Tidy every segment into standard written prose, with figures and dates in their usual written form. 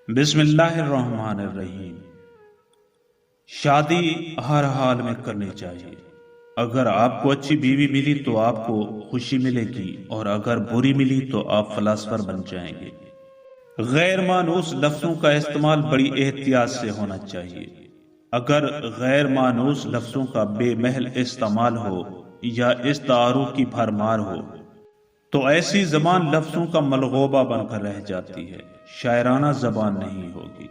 بسم اللہ الرحمن الرحیم۔ شادی ہر حال میں کرنی چاہیے۔ اگر آپ کو اچھی بیوی ملی تو آپ کو خوشی ملے گی، اور اگر بری ملی تو آپ فلاسفر بن جائیں گے۔ غیر مانوس لفظوں کا استعمال بڑی احتیاط سے ہونا چاہیے۔ اگر غیر مانوس لفظوں کا بے محل استعمال ہو یا استعاروں کی بھرمار ہو تو ایسی زبان لفظوں کا ملغوبہ بن کر رہ جاتی ہے، شاعرانہ زبان نہیں ہوگی۔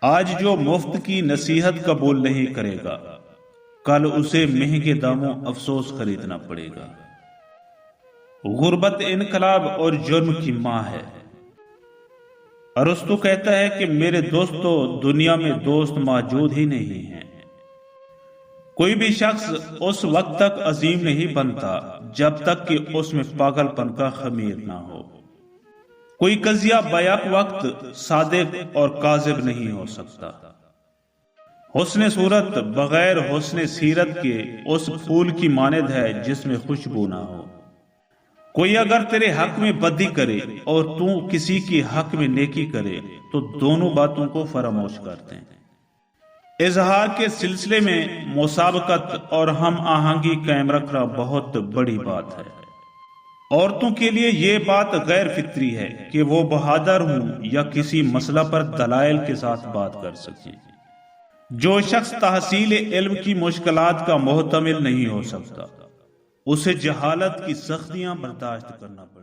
آج جو مفت کی نصیحت قبول نہیں کرے گا، کل اسے مہنگے داموں افسوس خریدنا پڑے گا۔ غربت انقلاب اور جرم کی ماں ہے۔ ارسطو کہتا ہے کہ میرے دوستو، دنیا میں دوست موجود ہی نہیں ہیں۔ کوئی بھی شخص اس وقت تک عظیم نہیں بنتا جب تک کہ اس میں پاگل پن کا خمیر نہ ہو۔ کوئی قضیہ بیک وقت صادق اور کاذب نہیں ہو سکتا۔ حسن صورت بغیر حسن سیرت کے اس پھول کی مانند ہے جس میں خوشبو نہ ہو۔ کوئی اگر تیرے حق میں بدی کرے اور تو کسی کی حق میں نیکی کرے تو دونوں باتوں کو فراموش کر دیں۔ اظہار کے سلسلے میں مسابقت اور ہم آہنگی قائم رکھنا بہت بڑی بات ہے۔ عورتوں کے لیے یہ بات غیر فطری ہے کہ وہ بہادر ہوں یا کسی مسئلہ پر دلائل کے ساتھ بات کر سکیں۔ جو شخص تحصیل علم کی مشکلات کا محتمل نہیں ہو سکتا، اسے جہالت کی سختیاں برداشت کرنا پڑے۔